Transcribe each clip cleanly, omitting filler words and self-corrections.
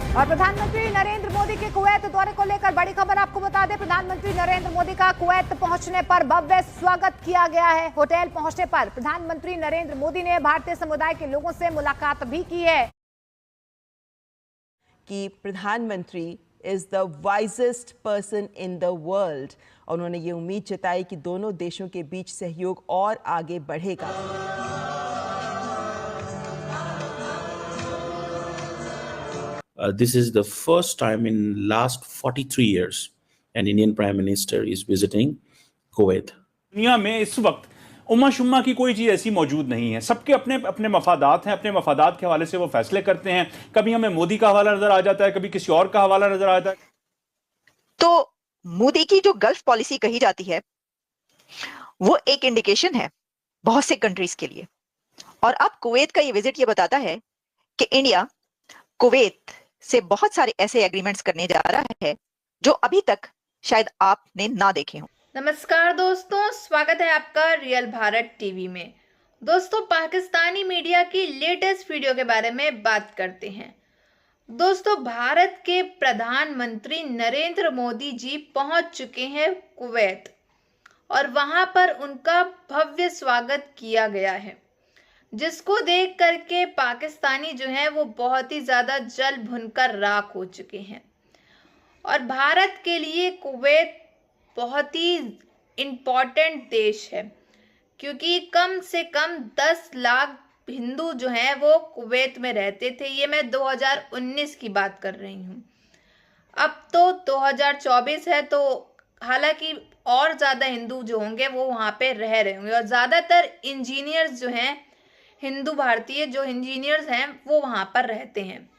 और प्रधानमंत्री नरेंद्र मोदी के कुवैत दौरे को लेकर बड़ी खबर आपको बता दें। प्रधानमंत्री नरेंद्र मोदी का कुवैत पहुंचने पर भव्य स्वागत किया गया है। होटल पहुंचने पर प्रधानमंत्री नरेंद्र मोदी ने भारतीय समुदाय के लोगों से मुलाकात भी की है। कि प्रधानमंत्री is the wisest person in the world. उन्होंने ये उम्मीद जताई कि दोनों देशों के बीच सहयोग और आगे बढ़ेगा। This is the first time in last 43 years an Indian Prime Minister is visiting Kuwait. दुनिया में इस वक्त उम्मा शुम्मा की कोई चीज ऐसी मौजूद नहीं है। सबके अपने अपने मफादात हैं, अपने मफादात के हवाले से वो फैसले करते हैं। कभी हमें मोदी का हवाला नजर आ जाता है, कभी किसी और का हवाला नजर आ जाता है। तो मोदी की जो गल्फ पॉलिसी कही जाती है वो एक इंडिकेशन है बहुत से कंट्रीज के लिए। और अब कुवैत का ये विजिट ये बताता है कि इंडिया कुवैत से बहुत सारे ऐसे एग्रीमेंट्स करने जा रहा है जो अभी तक शायद आपने ना देखे हों। नमस्कार दोस्तों, स्वागत है आपका रियल भारत टीवी में। दोस्तों, पाकिस्तानी मीडिया की लेटेस्ट वीडियो के बारे में बात करते हैं। दोस्तों, भारत के प्रधानमंत्री नरेंद्र मोदी जी पहुंच चुके हैं कुवैत और वहां पर उनका भव्य स्वागत किया गया है, जिसको देख करके पाकिस्तानी जो हैं वो बहुत ही ज़्यादा जल भुनकर राख हो चुके हैं। और भारत के लिए कुवैत बहुत ही इम्पॉर्टेंट देश है, क्योंकि कम से कम 10 लाख हिंदू जो हैं वो कुवैत में रहते थे। ये मैं 2019 की बात कर रही हूँ। अब तो 2024 है, तो हालांकि और ज़्यादा हिंदू जो होंगे वो वहाँ पे रह रहे होंगे। और ज़्यादातर इंजीनियर्स जो हैं, हिंदू भारतीय जो इंजीनियर्स हैं, वो वहाँ पर रहते हैं।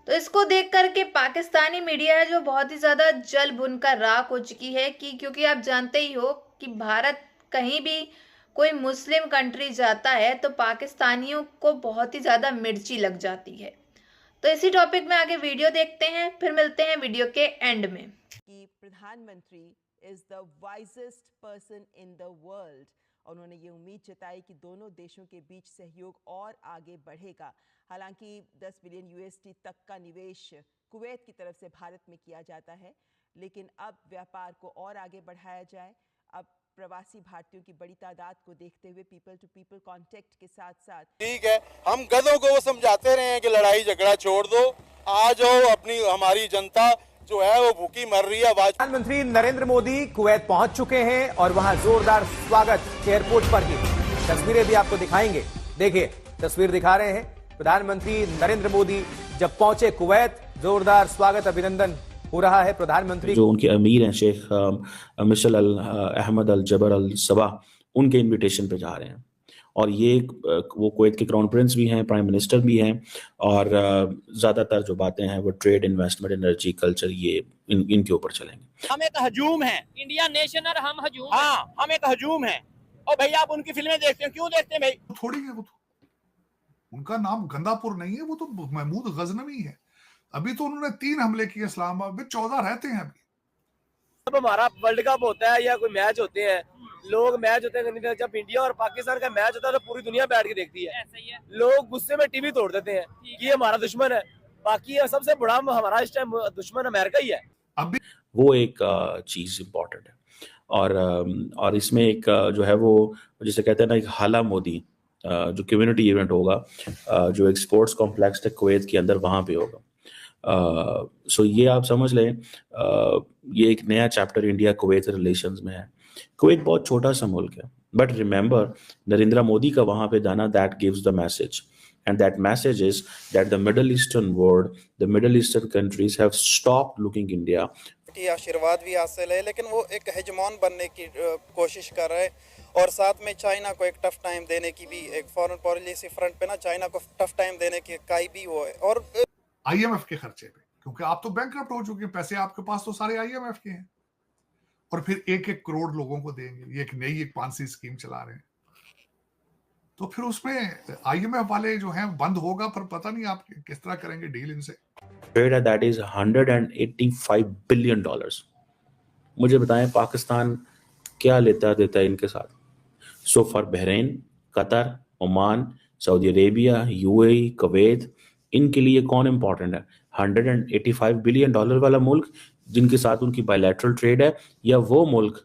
तो इसको देख करके पाकिस्तानी मीडिया है जो बहुत ही ज़्यादा जल भुनकर राख हो चुकी है कि क्योंकि आप जानते ही हो कि भारत कहीं भी कोई मुस्लिम कंट्री जाता है तो पाकिस्तानियों को बहुत ही ज़्यादा मिर्ची लग जाती है। तो इसी टॉपिक में आगे वीडियो देखते हैं, फिर मिलते हैं वीडियो के एंड में। कि प्रधानमंत्री is the wisest person in the world. उन्होंने ये उम्मीद जताई कि दोनों देशों के बीच सहयोग और आगे बढ़ेगा। हालांकि 10 बिलियन यूएसडी तक का निवेश कुवैत की तरफ से भारत में किया जाता है, लेकिन अब व्यापार को और आगे बढ़ाया जाए। अब प्रवासी भारतीयों की बड़ी तादाद को देखते हुए पीपल टू पीपल कांटेक्ट के साथ साथ ठीक है, हम गधों को वो समझाते रहे हैं कि लड़ाई झगड़ा छोड़ दो, आ जाओ, अपनी हमारी जनता जो है वो भूखी मर रही है। प्रधानमंत्री नरेंद्र मोदी कुवैत पहुंच चुके हैं और वहां जोरदार स्वागत एयरपोर्ट पर ही। तस्वीरें भी आपको दिखाएंगे। देखिए, तस्वीर दिखा रहे हैं। प्रधानमंत्री नरेंद्र मोदी जब पहुंचे कुवैत, जोरदार स्वागत अभिनंदन हो रहा है। प्रधानमंत्री जो उनके अमीर हैं शेख मिशल अल अहमद अल जबर अल सबा, उनके इनविटेशन पे जा रहे हैं। और ये वो कुवैत के क्राउन प्रिंस भी हैं, प्राइम मिनिस्टर भी हैं। और ज़्यादातर जो बातें हैं वो ट्रेड, इन्वेस्टमेंट, एनर्जी, कल्चर, ये इनके ऊपर चलेंगे। हम एक हजूम है, इंडिया नेशन और हम हजूम। हाँ, हम एक हजूम है। और भैया आप उनकी फिल्में देखते हैं, क्यों देखते हैं भाई? थोड़ी है वो तो, उनका नाम गंदापुर नहीं है, वो तो महमूद गजनवी है। अभी तो उन्होंने 3 हमले किए इस्लामाबाद में, 14 रहते हैं अभी। जब हमारा वर्ल्ड कप होता है या कोई मैच होते हैं, लोग मैच होते हैं, जब इंडिया और पाकिस्तान का मैच होता है तो पूरी दुनिया बैठ के देखती है। लोग गुस्से में टीवी तोड़ देते हैं कि ये हमारा दुश्मन है। बाकी सबसे बड़ा हमारा इस टाइम दुश्मन अमेरिका ही है। अभी वो एक चीज़ इम्पॉर्टेंट है। और इसमें एक जो है वो जिसे कहते हैं ना, एक हाला मोदी जो कम्युनिटी इवेंट होगा, जो एक स्पोर्ट्स कॉम्प्लेक्स है कुवैत के अंदर, वहाँ पे होगा। सो ये आप समझ लें, ये एक नया चैप्टर इंडिया कुवैत रिलेशंस में है। कुवैत बहुत छोटा सा मुल्क है, बट रिमेंबर नरेंद्र मोदी का वहाँ पे जाना, that gives the message, and that message is that the Middle Eastern world, the Middle Eastern countries have stopped looking India. की आशीर्वाद भी हासिल है, लेकिन वो एक हेजमॉन बनने की कोशिश कर रहे हैं। और साथ में चाइना को एक टफ टाइम देने की भी, एक फॉरेन पॉलिसी फ्रंट पे ना चाइना को टफ टाइम देने की काई भी वो है। और आईएमएफ के खर्चे पे, क्योंकि आप तो बैंकरप्ट हो चुके हैं, पैसे आपके पास तो सारे आईएमएफ के हैं, और फिर 1-1 करोड़ लोगों को देंगे। ये एक नई एक पांसी स्कीम चला रहे हैं, तो फिर उसमें आईएमएफ वाले जो हैं बंद होगा, पर पता नहीं आप किस तरह करेंगे डील इनसे। Trade that is $185 billion. मुझे बताएं पाकिस्तान क्या लेता देता है इनके साथ? So for Bahrain, Qatar, Oman, Saudi Arabia, UAE, Kuwait, इनके लिए कौन इंपॉर्टेंट है? $185 बिलियन वाला मुल्क जिनके साथ उनकी बायलैटरल ट्रेड है, या वो मुल्क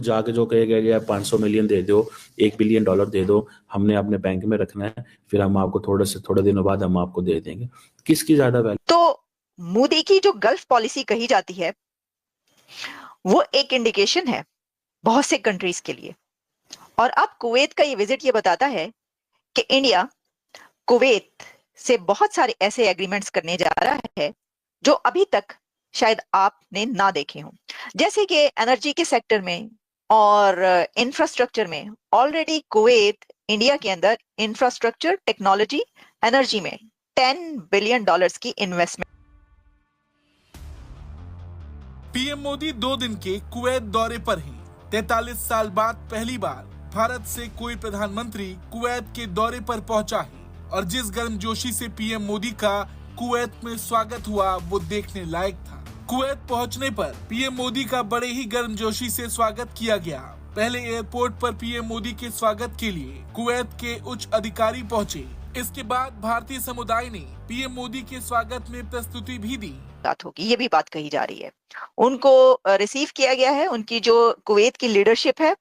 जाके जो कहेगा यार 500 मिलियन दे दो, $1 बिलियन दे दो, हमने अपने बैंक में रखना है, फिर हम आपको थोड़े दिनों बाद हम आपको दे देंगे। किसकी ज्यादा वैल्यू? तो मोदी की जो गल्फ पॉलिसी कही जाती है वो एक इंडिकेशन है बहुत से कंट्रीज के लिए। और अब कुवैत का ये विजिट ये बताता है कि इंडिया कुवैत से बहुत सारे ऐसे एग्रीमेंट्स करने जा रहा है जो अभी तक शायद आपने ना देखे हों, जैसे कि एनर्जी के सेक्टर में और इंफ्रास्ट्रक्चर में। ऑलरेडी कुवैत इंडिया के अंदर इंफ्रास्ट्रक्चर, टेक्नोलॉजी, एनर्जी में $10 बिलियन की इन्वेस्टमेंट। पीएम मोदी 2 दिन के कुवैत दौरे पर हैं। 43 साल बाद पहली बार भारत से कोई प्रधानमंत्री कुवैत के दौरे पर पहुंचा है और जिस गर्मजोशी से पीएम मोदी का कुवैत में स्वागत हुआ वो देखने लायक था। कुवैत पहुंचने पर पीएम मोदी का बड़े ही गर्मजोशी से स्वागत किया गया। पहले एयरपोर्ट पर पीएम मोदी के स्वागत के लिए कुवैत के उच्च अधिकारी पहुंचे। इसके बाद भारतीय समुदाय ने पीएम मोदी के स्वागत में प्रस्तुति भी दी। बात होगी, ये भी बात कही जा रही है। उनको रिसीव किया गया है, उनकी जो कुवैत की लीडरशिप है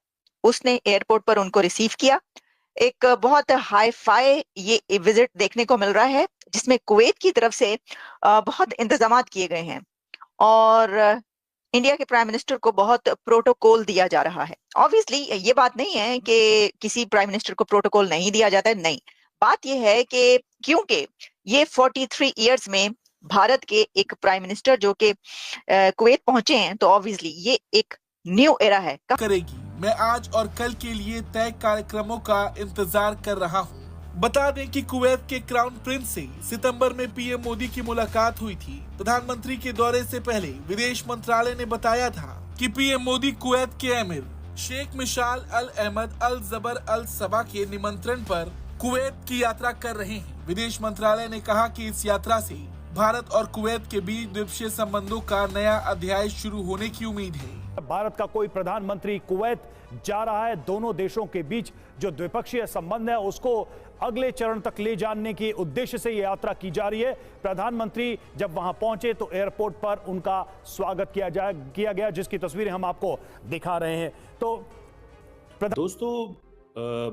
उसने एयरपोर्ट पर उनको रिसीव किया। एक बहुत हाई फाई ये विजिट देखने को मिल रहा है जिसमें कुवैत की तरफ से बहुत इंतजाम किए गए हैं और इंडिया के प्राइम मिनिस्टर को बहुत प्रोटोकॉल दिया जा रहा है। ऑब्वियसली ये बात नहीं है कि किसी प्राइम मिनिस्टर को प्रोटोकॉल नहीं दिया जाता है, नहीं। बात ये है कि क्योंकि ये 43 इयर्स में भारत के एक प्राइम मिनिस्टर जो कि कुवैत पहुंचे हैं, तो ऑब्वियसली ये एक न्यू एरा है। करेगी। मैं आज और कल के लिए तय कार्यक्रमों का इंतजार कर रहा हूं। बता दें कि कुवैत के क्राउन प्रिंस से सितंबर में पीएम मोदी की मुलाकात हुई थी। प्रधानमंत्री के दौरे से पहले विदेश मंत्रालय ने बताया था कि पीएम मोदी कुवैत के अमीर शेख मिशाल अल अहमद अल जबर अल सबा के निमंत्रण पर कुवैत की यात्रा कर रहे हैं। विदेश मंत्रालय ने कहा कि इस यात्रा से भारत और कुवैत के बीच द्विपक्षीय संबंधों का नया अध्याय शुरू होने की उम्मीद है। भारत का कोई प्रधानमंत्री कुवैत जा रहा है। दोनों देशों के बीच जो द्विपक्षीय संबंध है उसको अगले चरण तक ले जाने के उद्देश्य से यह यात्रा की जा रही है। प्रधानमंत्री जब वहां पहुंचे तो एयरपोर्ट पर उनका स्वागत किया गया, जिसकी तस्वीरें हम आपको दिखा रहे हैं। तो दोस्तों,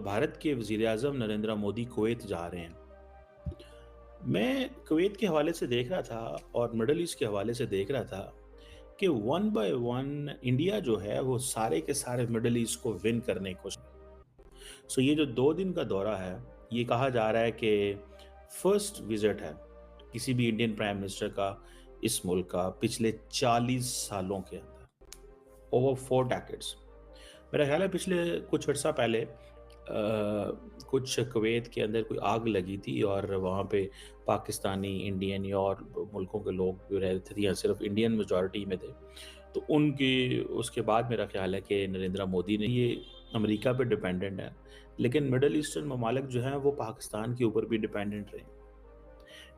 भारत के वज़ीर-ए-आज़म नरेंद्र मोदी कुवैत जा रहे हैं। मैं कुवैत के हवाले से देख रहा था और मिडल ईस्ट के हवाले से देख रहा था कि 1 बाय 1 इंडिया जो है वो सारे के सारे मिडल ईस्ट को विन करने की कोशिश। ये जो 2 दिन का दौरा है, ये कहा जा रहा है कि फर्स्ट विजिट है किसी भी इंडियन प्राइम मिनिस्टर का इस मुल्क का पिछले 40 सालों के अंदर, ओवर 4 डेकेड्स। मेरा ख्याल है पिछले कुछ अर्सा पहले कुछ कुवैत के अंदर कोई आग लगी थी और वहाँ पे पाकिस्तानी, इंडियन या और मुल्कों के लोग जो रहते थे, या सिर्फ इंडियन मेजॉरिटी में थे, तो उनके उसके बाद मेरा ख्याल है कि नरेंद्र मोदी ने, ये अमेरिका पे डिपेंडेंट है, लेकिन मिडल ईस्टर्न ममालिक जो हैं वो पाकिस्तान के ऊपर भी डिपेंडेंट रहे।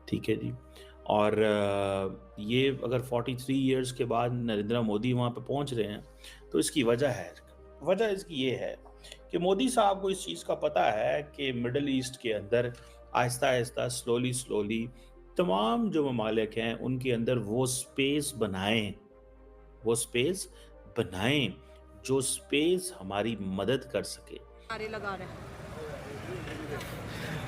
ठीक है जी। और ये अगर 43 इयर्स के बाद नरेंद्र मोदी वहाँ पे पहुँच रहे हैं तो इसकी वजह इसकी ये है कि मोदी साहब को इस चीज़ का पता है कि मिडल ईस्ट के अंदर आहिस्ता आहिस्ता स्लोली तमाम जो ममालिक हैं उनके अंदर वो स्पेस बनाएं जो स्पेस हमारी मदद कर सके। नारे लगा रहे हैं,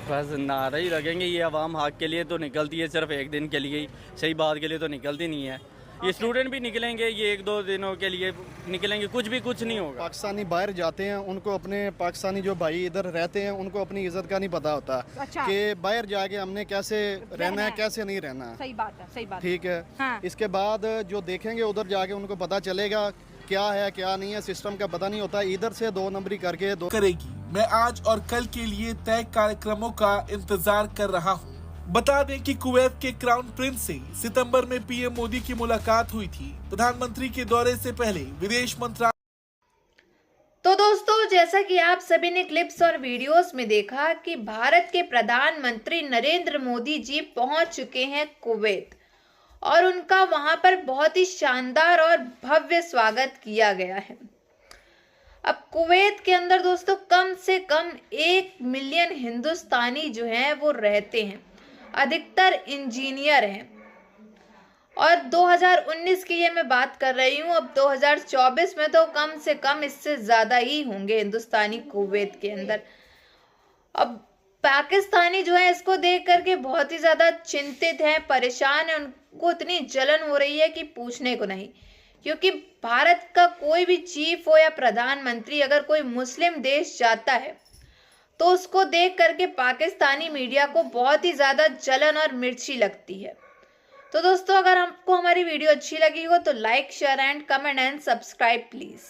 बस नारे ही लगेंगे। ये अवाम हक के लिए तो निकलती है, सिर्फ एक दिन के लिए, सही बात के लिए तो निकलती नहीं है। ये स्टूडेंट भी निकलेंगे, ये 1-2 दिनों के लिए निकलेंगे, कुछ नहीं होगा। पाकिस्तानी बाहर जाते हैं, उनको अपने पाकिस्तानी जो भाई इधर रहते हैं उनको अपनी इज्जत का नहीं पता होता। अच्छा। कि बाहर जाके हमने कैसे रहना है, कैसे नहीं रहना है। सही बात है। ठीक है। हाँ। इसके बाद जो देखेंगे उधर जाके उनको पता चलेगा क्या है क्या नहीं है, सिस्टम का पता नहीं होता। इधर से 2 नंबरी करके करेगी। मैं आज और कल के लिए तय कार्यक्रमों का इंतजार कर रहा हूँ। बता दें कि कुवैत के क्राउन प्रिंस से सितंबर में पीएम मोदी की मुलाकात हुई थी। प्रधानमंत्री के दौरे से पहले विदेश मंत्रालय। तो दोस्तों, जैसा कि आप सभी ने क्लिप्स और वीडियोस में देखा कि भारत के प्रधानमंत्री नरेंद्र मोदी जी पहुंच चुके हैं कुवैत और उनका वहां पर बहुत ही शानदार और भव्य स्वागत किया गया है। अब कुवैत के अंदर दोस्तों कम से कम 1 मिलियन हिंदुस्तानी जो हैं वो रहते हैं अधिकतर इंजीनियर हैं। और 2019 की ये मैं बात कर रही हूँ, अब 2024 में तो कम से कम इससे ज़्यादा ही होंगे हिंदुस्तानी कुवैत के अंदर। अब पाकिस्तानी जो है इसको देख करके बहुत ही ज़्यादा चिंतित हैं, परेशान हैं, उनको इतनी जलन हो रही है कि पूछने को नहीं। क्योंकि भारत का कोई भी चीफ हो या प्रधानमंत्री अगर कोई मुस्लिम देश जाता है तो उसको देख करके पाकिस्तानी मीडिया को बहुत ही ज़्यादा जलन और मिर्ची लगती है। तो दोस्तों, अगर आपको हमारी वीडियो अच्छी लगी हो तो like, share and comment and subscribe please.